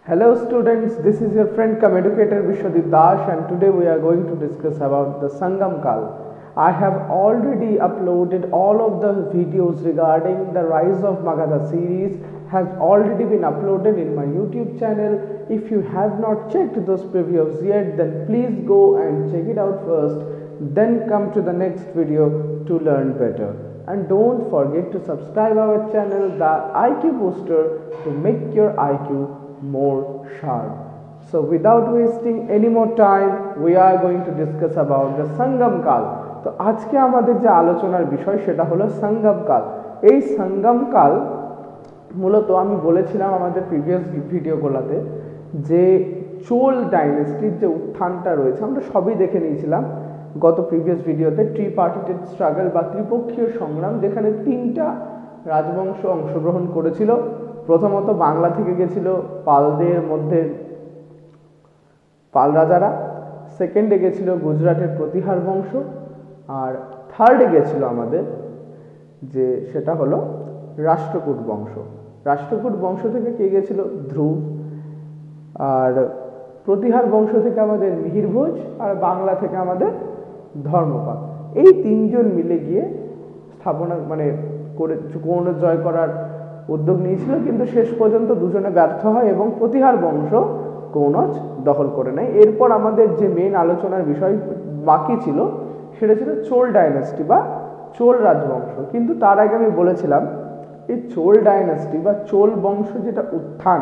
Hello students, this is your friend cum educator Vishwadip Das and today we are going to discuss about the Sangam Kal. I have already uploaded all of the videos regarding the Rise of Magadha series has already been uploaded in my YouTube channel. If you have not checked those previews yet, then please go and check it out first, then come to the next video to learn better. And don't forget to subscribe our channel, the IQ Booster, to make your IQ more sharp. So without wasting any more time, we are going to discuss about the Sangam Kal. তো আজকে আমাদের যে আলোচনার বিষয় সেটা হলো সঙ্গম কাল। এই সঙ্গম কাল মূলত আমি বলেছিলাম আমাদের প্রিভিয়াস ভিডিওগুলোতে যে চোল ডাইনেস্টির যে উত্থানটা রয়েছে আমরা সবই দেখে নিয়েছিলাম গত প্রিভিয়াস ভিডিওতে, ট্রিপার্টিটেড স্ট্রাগল বা ত্রিপক্ষীয় সংগ্রাম, যেখানে তিনটা রাজবংশ অংশগ্রহণ করেছিল। প্রথমত বাংলা থেকে গেছিল পালদের মধ্যে পাল রাজারা, সেকেন্ডে গেছিল গুজরাটের প্রতিহার বংশ, আর থার্ডে গেছিল আমাদের যে সেটা হলো রাষ্ট্রকূট বংশ। রাষ্ট্রকূট বংশ থেকে কে গেছিল? ধ্রুব। আর প্রতিহার বংশ থেকে আমাদের মিহিরভোজ, আর বাংলা থেকে আমাদের ধর্মপাল। এই তিনজন মিলে গিয়ে স্থাপনা করে গৌড় জয় করার উদ্যোগ নিয়েছিল, কিন্তু শেষ পর্যন্ত দুজনে ব্যর্থ হয় এবং প্রতিহার বংশ কৌনজ দখল করে নেয়। এরপর আমাদের যে মেন আলোচনার বিষয় বাকি ছিল সেটা ছিল চোল ডাইনাস্টি বা চোল রাজবংশ। কিন্তু তার আগে আমি বলেছিলাম এই চোল ডাইনাস্টি বা চোল বংশ যেটা উত্থান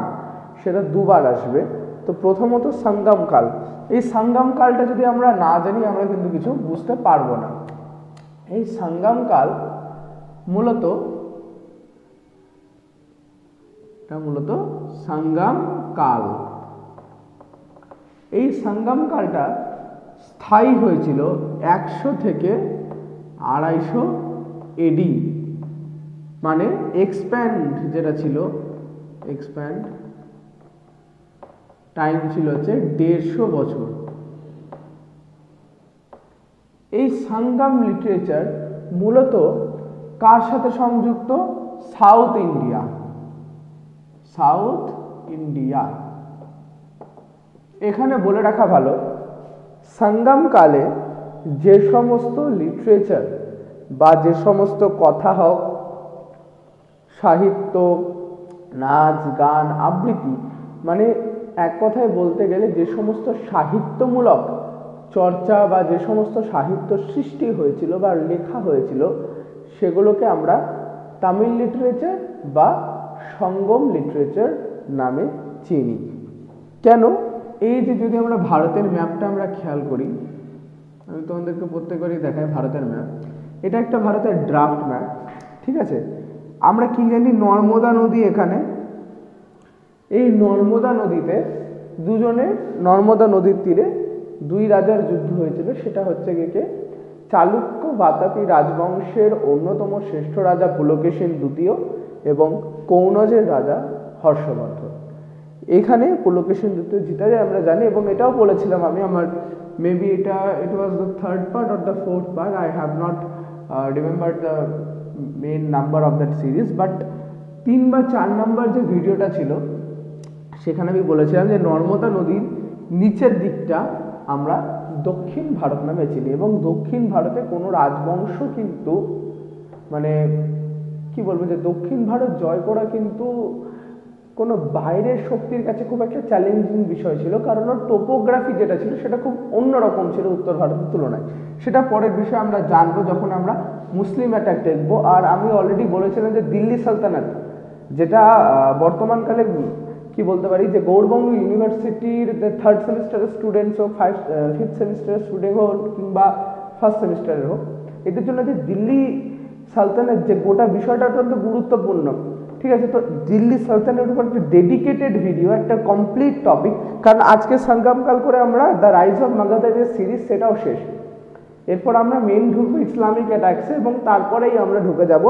সেটা দুবার আসবে। তো প্রথমত সঙ্গম কাল। এই সঙ্গম কালটা যদি আমরা না জানি আমরা কিন্তু কিছু বুঝতে পারবো না। এই সঙ্গম কাল মূলত সঙ্গম কাল। এই সঙ্গম কালটা স্থায়ী হয়েছিল 100 থেকে 250 এডি, মানে এক্সপ্যান্ড যেটা ছিল, এক্সপ্যান্ড টাইম ছিল হচ্ছে 150 বছর। এই সঙ্গম লিটারেচার মূলত কার সাথে সংযুক্ত? South India. South India. এখানে বলে রাখা ভালো, সঙ্গম কালে যে সমস্ত লিটারেচার বা যে সমস্ত কথা হোক, সাহিত্য, নাচ, গান, আবৃত্তি, মানে এক কথায় বলতে গেলে যে সমস্ত সাহিত্যমূলক চর্চা বা যে সমস্ত সাহিত্য সৃষ্টি হয়েছিল বা লেখা হয়েছিল সেগুলোকে আমরা তামিল লিটারেচার বা সঙ্গম লিটারেচার নামে চিনি। কেন? এই যে যদি আমরা ভারতের ম্যাপটা আমরা খেয়াল করি, আমি তোমাদেরকে প্রত্যেকবারই দেখাই ভারতের ম্যাপ। এটা একটা ভারতের ড্রাফট ম্যাপ, ঠিক আছে? আমরা কি জানি? নর্মদা নদী এখানে। এই নর্মদা নদীতে নর্মদা নদীর তীরে দুই রাজার যুদ্ধ হয়েছিল। সেটা হচ্ছে কে? চালুক্য বাতাপি রাজবংশের অন্যতম শ্রেষ্ঠ রাজা পুলকেশিন দ্বিতীয় এবং কৌনজের রাজা হর্ষবর্ধন। এখানে পুলকেশিন দ্বিতীয় জিতা যায় আমরা জানি, এবং এটাও বলেছিলাম আমি আমার maybe it was the third part or the fourth part, I have not remember the main number of that series, but 3 বা 4 নাম্বার যে ভিডিওটা ছিল সেখানে আমি বলেছিলাম যে নর্মদা নদীর নিচের দিকটা আমরা দক্ষিণ ভারত নামে চিনি, এবং দক্ষিণ ভারতে কোনো রাজবংশ কিন্তু কি বলবো যে দক্ষিণ ভারত জয় করা কিন্তু কোনো বাইরের শক্তির কাছে খুব একটা চ্যালেঞ্জিং বিষয় ছিল, কারণ ওর টোপোগ্রাফি যেটা ছিল সেটা খুব অন্যরকম ছিল উত্তর ভারতের তুলনায়। সেটা পরের বিষয় আমরা জানবো যখন আমরা মুসলিম অ্যাটাক দেখবো। আর আমি অলরেডি বলেছিলাম যে দিল্লি সালতানাত, যেটা বর্তমানকালে কি বলতে পারি যে গৌড়বঙ্গ ইউনিভার্সিটির থার্ড সেমিস্টারের স্টুডেন্টস হোক, ফিফথ সেমিস্টারের স্টুডেন্ট হোক কিংবা ফার্স্ট সেমিস্টারের হোক, এদের জন্য যে দিল্লি সালতানাত যে গোটা বিষয়টা অত্যন্ত গুরুত্বপূর্ণ, ঠিক আছে? তো দিল্লি সালতানাতের উপর একটা ডেডিকেটেড ভিডিও, একটা কমপ্লিট টপিক, কারণ আজকে সঙ্গমকাল করে আমরা দ্য রাইজ অফ মাগাধা যে সিরিজ সেটাও শেষ। এরপর আমরা মেন ঢুকবো ইসলামিক অ্যাটাকসে, এবং তারপরেই আমরা ঢুকে যাব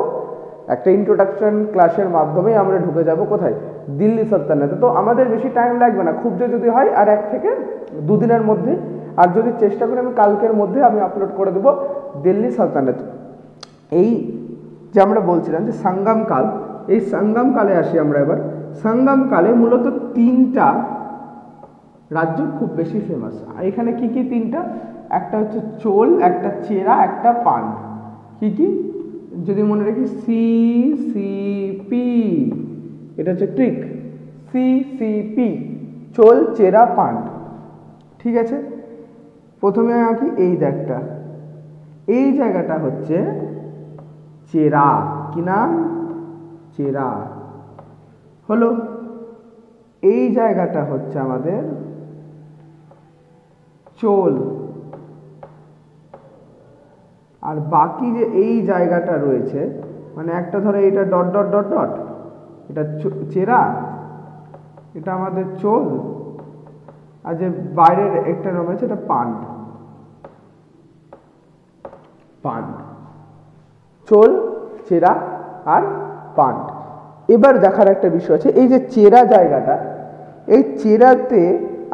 একটা ইন্ট্রোডাকশন ক্লাসের মাধ্যমে আমরা ঢুকে যাব কোথায়? দিল্লি সালতানাতে। তো আমাদের বেশি টাইম লাগবে না, খুব যদি হয় আর 1 থেকে 2 দিনের মধ্যে, আর যদি চেষ্টা করি আমি কালকের মধ্যে আমি আপলোড করে দেবো দিল্লি সালতানাত। এই যে আমরা বলছিলাম যে সঙ্গম কাল, এই সঙ্গম কালে আসি আমরা এবার। সঙ্গম কালে মূলত তিনটা রাজ্য খুব বেশি ফেমাস। এখানে কি কি তিনটা? একটা হচ্ছে চোল, একটা চেরা, একটা পান্ড। কি কি যদি মনে রাখি, CCP, এটা হচ্ছে ট্রিক, CCP, চোল, চেরা, পান্ড। ঠিক আছে, প্রথমে আঁকি এই দাগটা, এই জায়গাটা হচ্ছে চেরা, কি নাম? চেরা হলো। এই জায়গাটা হচ্ছে আমাদের চোল, আর বাকি যে এই জায়গাটা রয়েছে, মানে একটা ধরো এটা ডট ডট ডট ডট, এটা চেরা, এটা আমাদের চোল, আর যে বাইরের একটা রয়েছে এটা পান্ড। পান্ড, চোল, চেরা আর পান্ড। এবার দেখার একটা বিষয় আছে, এই যে চেরা জায়গাটা, এই চেরাতে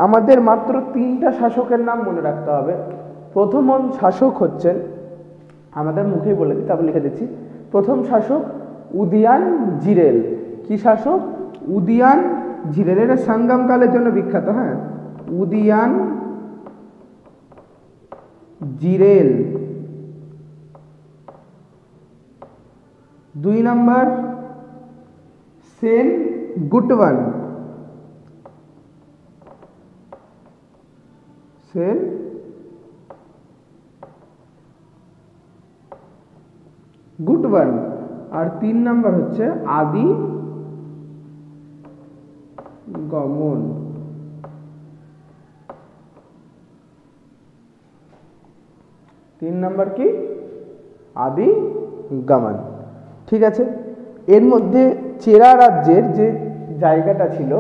আমাদের মাত্র তিনটা শাসকের নাম মনে রাখতে হবে। প্রথম শাসক হচ্ছেন, আমাদের মুখেই বলে দিই, তারপর লিখে দিচ্ছি। প্রথম শাসক উদিয়ান জিরেল। কি শাসক? উদিয়ান জিরেল। এটা সঙ্গম কালের জন্য বিখ্যাত। হ্যাঁ, উদিয়ান জিরেল। দুই নম্বর সেন গুটওয়ান। সেন গুটওয়ান। আর তিন নম্বর হচ্ছে আদি গমন। তিন নম্বর কি? আদি গমন। ঠিক আছে, এর মধ্যে চেরা রাজ্যের যে জায়গাটা ছিল,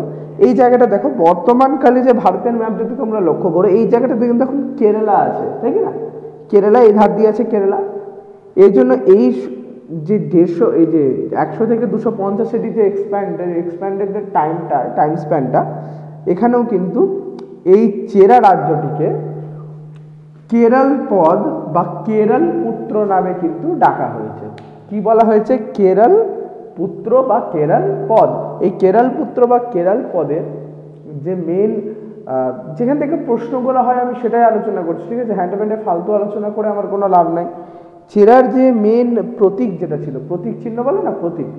এই জায়গাটা দেখো, বর্তমানকালে যে ভারতের ম্যাপ যদি তোমরা লক্ষ্য করো, এই জায়গাটা দেখুন, দেখুন কেরালা আছে, তাই কি না? কেরালা এই ধার দিয়ে আছে কেরালা। এই জন্য এই যে 150, এই যে 100 থেকে 250 এর যে এক্সপ্যান্ডেড টাইম স্প্যানটা, এখানেও কিন্তু এই চেরা রাজ্যটিকে কেরল পদ বা কেরল পুত্র নামে কিন্তু ডাকা হয়েছে। কি বলা হয়েছে? কেরল পুত্র বা কেরল পদ। এই কেরল পুত্র বা কেরল পদের যে মেন, যেখান থেকে প্রশ্নগুলো হয় আমি সেটাই আলোচনা করছি। ঠিক আছে, হ্যান্ডে ফালতু আলোচনা করে আমার কোনো লাভ নাই। চেরার যে মেন প্রতীক যেটা ছিল, প্রতীক চিহ্ন বলে না, প্রতীক,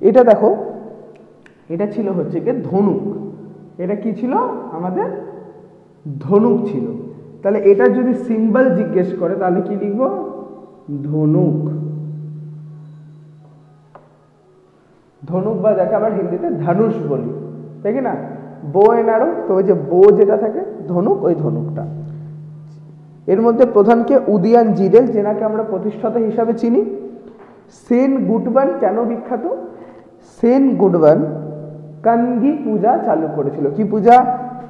এটা দেখো, এটা ছিল হচ্ছে কি ধনুক। এটা কি ছিল? আমাদের ধনুক ছিল। তাহলে এটা যদি সিম্বল জিজ্ঞেস করে তাহলে কি লিখব? ধনুক। ধনুক বা যাকে আমরা হিন্দিতে ধনুষ বলি, তাই কি না? বো এন্ড অ্যারো, তো ওই যে বো যেটা থাকে, ধনুক, ওই ধনুকটা। এর মধ্যে প্রধানকে উদিয়ান জিরেল, যেনাকে আমরা প্রতিষ্ঠাতা হিসাবে চিনি। সেন গুটওয়ান কেন বিখ্যাত? সেন গুটওয়ান কানগি পূজা চালু করেছিল। কি পূজা?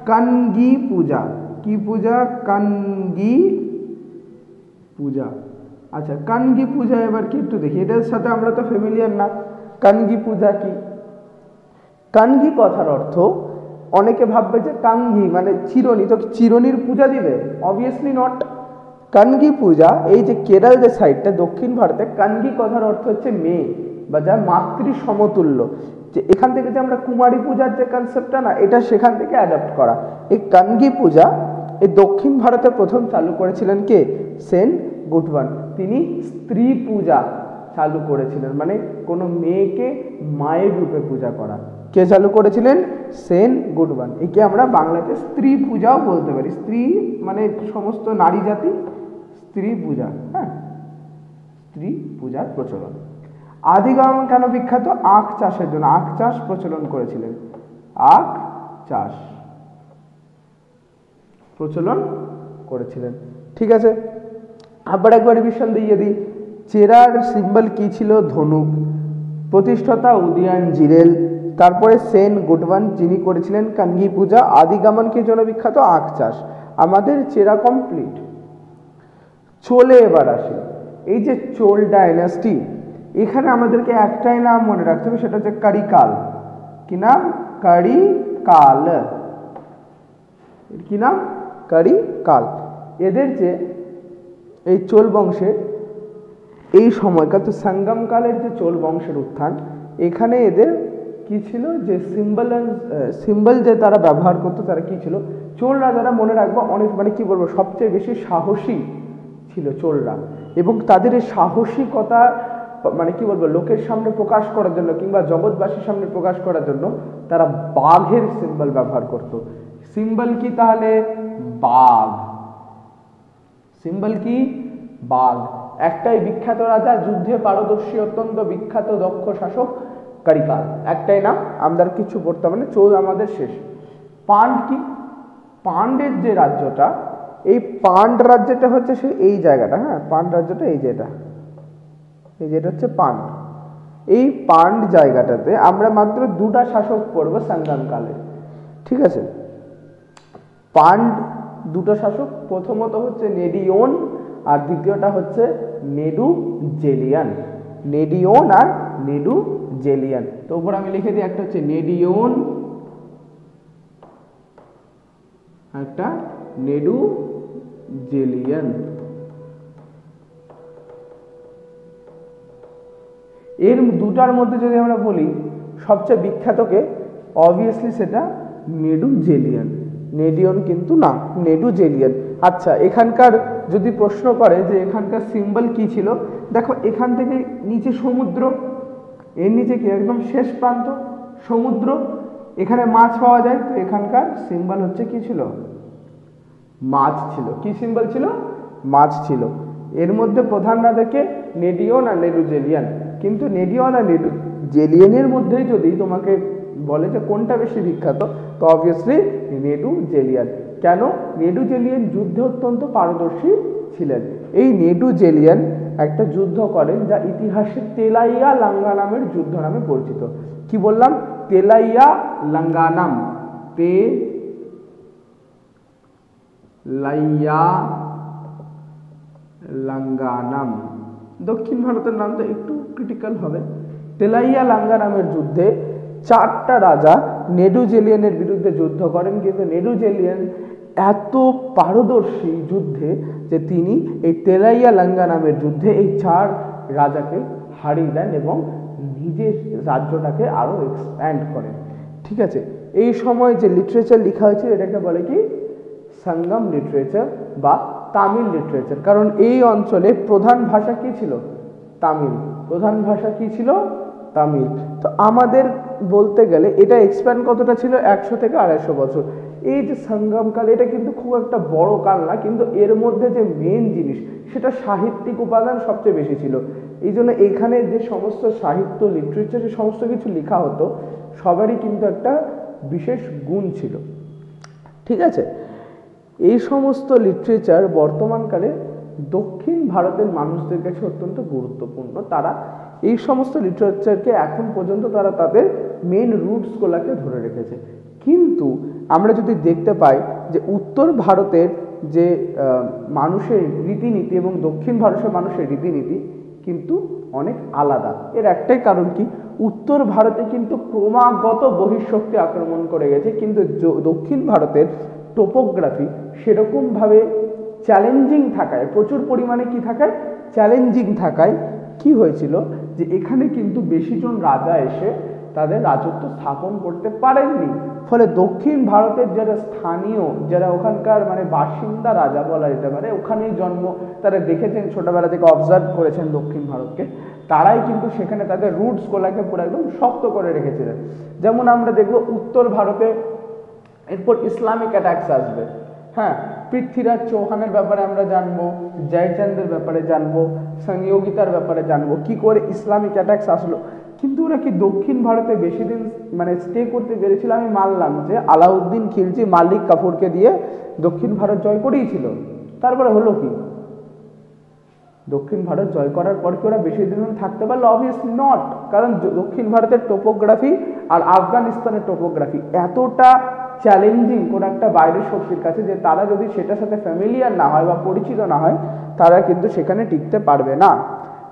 কানগি পূজা। কি পূজা? কানগি পূজা। আচ্ছা, কানগি পূজা এবার কি একটু দেখি, এটার সাথে আমরা তো ফ্যামিলিয়ার না। কানগি পূজা কি? কানগি কথার অর্থ, অনেকে ভাববে যে কাঙ্গি মানে চিরনি, তো চিরনির পূজা দিবে? Obviously not. কানগি পূজা, এই যে কেরল যে সাইডটা, দক্ষিণ ভারতে, কানগি কথার অর্থ হচ্ছে মেয়ে বা যা মাতৃ সমতুল্য। যে এখান থেকে যে আমরা কুমারী পূজার যে কনসেপ্টটা না, এটা সেখান থেকে অ্যাডাপ্ট করা। এই কানগি পূজা এই দক্ষিণ ভারতে প্রথম চালু করেছিলেন কে? সেন গুটওয়ান। তিনি স্ত্রী পূজা চালু করেছিলেন, মানে কোনো মেয়েকে মায়ের রূপে পূজা করা। কে চালু করেছিলেন? সেন গুটওয়ান। একে আমরা বাংলাতে স্ত্রী পূজাও বলতে পারি। স্ত্রী মানে সমস্ত নারী জাতি, স্ত্রী পূজা। হ্যাঁ, স্ত্রী পূজার প্রচলন। আদিগমন কেন বিখ্যাত? আখ চাষের জন্য। আখ চাষ প্রচলন করেছিলেন। আখ চাষ প্রচলন করেছিলেন। ঠিক আছে, আবার একবার রিভিশন দিয়ে দিই। চেরার সিম্বল কি ছিল? ধনুক। প্রতিষ্ঠাতা উদিয়ান জিরেল। তারপরে সেন গুটওয়ান, যিনি করেছিলেন কানগি পূজা। আদিগমন কি জন্য বিখ্যাত? আখ চাষ। আমাদের চেরা কমপ্লিট। চোলে এবার আসি। এই যে চোল ডাইনাস্টি, এখানে আমাদেরকে একটাই নাম মনে রাখতে হবে, সেটা হচ্ছে করিকাল। কি নাম? করিকাল। কি নাম? করিকাল। এদের যে এই চোল বংশের এই সময়কার, তো সঙ্গম কালের যে চোল বংশের উত্থান, এখানে এদের কি ছিল যে সিম্বল যে তারা ব্যবহার করতো, তারা কি ছিল, চোল রাজারা মনে রাখবো অনেক মানে কি বলবো সবচেয়ে বেশি সাহসী ছিল চোলরা, এবং তাদের এই সাহসিকতা মানে কি বলবো লোকের সামনে প্রকাশ করার জন্য কিংবা জগৎবাসীর সামনে প্রকাশ করার জন্য তারা বাঘের সিম্বল ব্যবহার করত। সিম্বল কি তাহলে? বাঘ। সিম্বল কি? বাঘ। একটাই বিখ্যাত রাজা, যুদ্ধে পারদর্শী, অত্যন্ত বিখ্যাত দক্ষ শাসক, কারিকাল, একটাই নাম, আমরা কিছু পড়তে হবে না, চোল আমাদের শেষ। পান্ড কি? পান্ডের যে রাজ্যটা, এই পান্ড রাজ্যটা হচ্ছে সে এই জায়গাটা, হ্যাঁ পান্ড রাজ্যটা এই যেটা, এই যেটা হচ্ছে পান্ড। এই পান্ড জায়গাটাতে আমরা মাত্র দুটা শাসক পড়ব সংগ্রামকালে, ঠিক আছে? পান্ড দুটো শাসক, প্রথমত হচ্ছে নেডিওন আর দ্বিতীয়টা হচ্ছে নেডুজেলিয়ান। নেডিওন আর নেডুজেলিয়ান। তো উপর আমি লিখে দিই, একটা হচ্ছে নেডিওন, একটা নেডুজেলিয়ান। এর দুটার মধ্যে যদি আমরা বলি সবচেয়ে বিখ্যাতকে, অবভিয়াসলি সেটা নেডুজেলিয়ান। নেডিওন কিন্তু না, নেডুজেলিয়ান। আচ্ছা, এখানকার যদি প্রশ্ন করে যে এখানকার সিম্বল কি ছিল, দেখো এখান থেকে নিচে সমুদ্র, এর নিচে কি একদম শেষ প্রান্ত সমুদ্র, এখানে মাছ পাওয়া যায়, তো এখানকার সিম্বল হচ্ছে কি ছিল? মাছ ছিল। কি সিম্বল ছিল? মাছ ছিল। এর মধ্যে প্রধান রাজাকে নেডিওন আর নেডুজেলিয়ান, কিন্তু নেডিওন আর নেডুজেলিয়ানের মধ্যেই যদি তোমাকে বলে যে কোনটা বেশি বিখ্যাত, তো অবভিয়াসলি নেডুজেলিয়ান। কেন? নেডুজেলিয়ান যুদ্ধে অত্যন্ত পারদর্শী ছিলেন। এই নেডুজেলিয়ান একটা যুদ্ধ করেন যা ইতিহাসে তেলাইয়া লাঙ্গানামের যুদ্ধ নামে পরিচিত। কি বললাম? তেলাইয়া লাঙ্গানাম। তেলাইয়া লাঙ্গানাম। দক্ষিণ ভারতের নামটা একটু ক্রিটিক্যাল হবে। তেলাইয়া লাঙ্গানামের যুদ্ধে চারটা রাজা নেডুজেলিয়ানের বিরুদ্ধে যুদ্ধ করেন, কিন্তু নেডুজেলিয়ান এত পারদর্শী যুদ্ধে যে তিনি এই তেলাইয়া লাঙ্গানামের যুদ্ধে এই চার রাজাকে হারিয়ে দেন এবং নিজের রাজ্যটাকে আরো এক্সপ্যান্ড করেন। ঠিক আছে, এই সময় যে লিটারেচার লেখা হয়েছে এটাকে বলে কি? সঙ্গম লিটারেচার বা তামিল লিটারেচার। কারণ এই অঞ্চলে প্রধান ভাষা কি ছিল? তামিল। প্রধান ভাষা কি ছিল? তামিল। তো আমাদের বলতে গেলে এটা এক্সপ্যান্ড কতটা ছিল? 100 থেকে 250 বছর। এই যে সঙ্গমকাল, এটা কিন্তু খুব একটা বড় কাল না, কিন্তু এর মধ্যে যে মেন জিনিস সেটা সাহিত্যিক উপাদান সবচেয়ে বেশি ছিল। এই জন্য এখানে যে সমস্ত সাহিত্য লিটারেচার সমস্ত কিছু লেখা হতো সবারই কিন্তু একটা বিশেষ গুণ ছিল। ঠিক আছে, এই সমস্ত লিটারেচার বর্তমানকালে দক্ষিণ ভারতের মানুষদের কাছে অত্যন্ত গুরুত্বপূর্ণ। তারা এই সমস্ত লিটারেচারকে এখন পর্যন্ত তারা তাদের মেন রুটসগুলোকে ধরে রেখেছে। কিন্তু আমরা যদি দেখতে পাই যে উত্তর ভারতের যে মানুষের রীতিনীতি এবং দক্ষিণ ভারতের মানুষের রীতিনীতি কিন্তু অনেক আলাদা। এর একটাই কারণ কি? উত্তর ভারতে কিন্তু ক্রমাগত বহিঃশক্তি আক্রমণ করে গেছে, কিন্তু দক্ষিণ ভারতের টোপোগ্রাফি সেরকমভাবে চ্যালেঞ্জিং থাকায়, প্রচুর পরিমাণে কি থাকায়? চ্যালেঞ্জিং থাকায় কি হয়েছিল যে এখানে কিন্তু বেশিজন রাজা এসে তাদের রাজত্ব স্থাপন করতে পারেননি। ফলে দক্ষিণ ভারতের যারা স্থানীয়, যারা ওখানকার মানে বাসিন্দা রাজা বলা যেতে পারে, ওখানেই জন্ম, তারা দেখেছেন ছোটবেলা থেকে, অবজার্ভ করেছেন দক্ষিণ ভারতকে, তারাই কিন্তু সেখানে তাদের রুটসগুলোকে পুরো একদম শক্ত করে রেখেছিলেন। যেমন আমরা দেখবো উত্তর ভারতে এরপর ইসলামিক অ্যাটাকস আসবে। হ্যাঁ, পৃথ্বীরাজ চৌহানের ব্যাপারে আমরা জানবো, জয়চন্দের ব্যাপারে জানবো, সংযোগিতার ব্যাপারে জানবো, কি করে ইসলামিক অ্যাটাকস আসলো। কিন্তু ওরা কি দক্ষিণ ভারতে বেশি দিন মানে স্টে করতে পেরেছিল? আমি মানলাম যে আলাউদ্দিন খিলজি মালিক কাফুরকে দিয়ে দক্ষিণ ভারত জয় করিয়েছিল, তারপরে হলো কি? দক্ষিণ ভারত জয় করার পর কি ওরা বেশি দিন থাকতে পারলো? Obviously not. কারণ দক্ষিণ ভারতের টোপোগ্রাফি আর আফগানিস্তানের টোপোগ্রাফি এতটা চ্যালেঞ্জিং কোন একটা বাইরের শক্তির কাছে যে তারা যদি সেটার সাথে ফ্যামিলিয়ার না হয় বা পরিচিত না হয়, তারা কিন্তু সেখানে টিকতে পারবে না।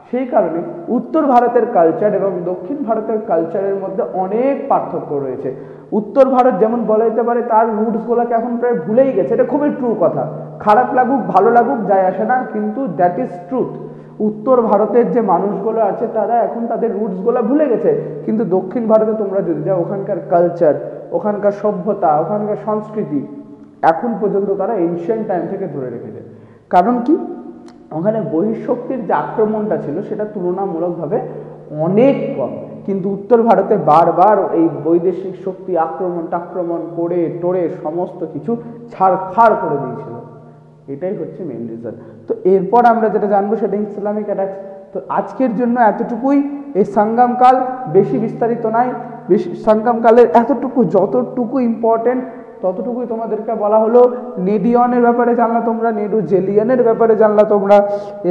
সেই কারণে উত্তর ভারতের কালচার এবং দক্ষিণ ভারতের কালচারের মধ্যে অনেক পার্থক্য রয়েছে। উত্তর ভারত যেমন বলা যেতে পারে তার রুটসগুলোকে এখন প্রায় ভুলেই গেছে। এটা খুবই ট্রু কথা, খারাপ লাগুক ভালো লাগুক যায় আসে না, কিন্তু দ্যাট ইজ ট্রুথ। উত্তর ভারতের যে মানুষগুলো আছে তারা এখন তাদের রুটসগুলো ভুলে গেছে, কিন্তু দক্ষিণ ভারতে তোমরা যদি যাও ওখানকার কালচার, ওখানকার সভ্যতা, ওখানকার সংস্কৃতি এখন পর্যন্ত তারা এনশিয়েন্ট টাইম থেকে ধরে রেখেছে। কারণ কি, ওখানে বহিঃশক্তির যে আক্রমণটা ছিল সেটা তুলনামূলকভাবে অনেক কম, কিন্তু উত্তর ভারতে বারবার এই বৈদেশিক শক্তি আক্রমণ করে টোরে সমস্ত কিছু ছাড়খাড় করে দিয়েছিল। এটাই হচ্ছে মেইন রিজন। তো এরপর আমরা যেটা জানবো সেটা ইসলামিক অ্যাটাকস। তো আজকের জন্য এতটুকুই। এই সংগ্রামকাল বেশি বিস্তারিত নাই, সংগ্রামকালের এতটুকু, যতটুকু ইম্পর্টেন্ট ততটুকুই তোমাদেরকে বলা হলো। নেডিয়নের ব্যাপারে জানলা তোমরা, নেডু জেলিয়ানের ব্যাপারে জানলা তোমরা,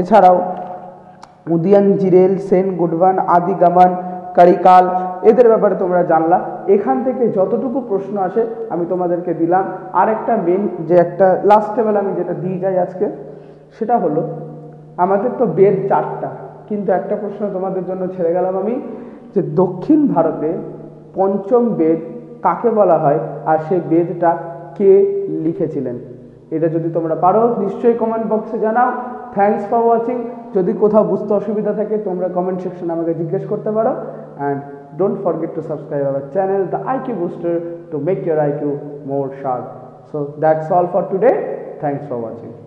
এছাড়াও উদিয়ান জিরেল, সেন গুডওয়ান, আদি গামান, কারিকাল, এদের ব্যাপারে তোমরা জানলা। এখান থেকে যতটুকু প্রশ্ন আসে আমি তোমাদেরকে দিলাম। আর একটা মেন যে একটা লাস্ট লেভেল আমি যেটা দিয়ে যাই আজকে, সেটা হলো আমাদের তো বেদ 4টা, কিন্তু একটা প্রশ্ন তোমাদের জন্য ছেড়ে গেলাম আমি, যে দক্ষিণ ভারতে পঞ্চম বেদ কাকে বলা হয় আর সেই বেদটা কে লিখেছিলেন? এটা যদি তোমরা পারো নিশ্চয়ই কমেন্ট বক্সে জানাও। Thanks for watching. যদি কোথাও বুঝতে অসুবিধা থাকে তোমরা কমেন্ট সেকশনে আমাকে জিজ্ঞেস করতে পারো। And don't forget to subscribe our channel the IQ Booster to make your IQ more sharp. So that's all for today. Thanks for watching.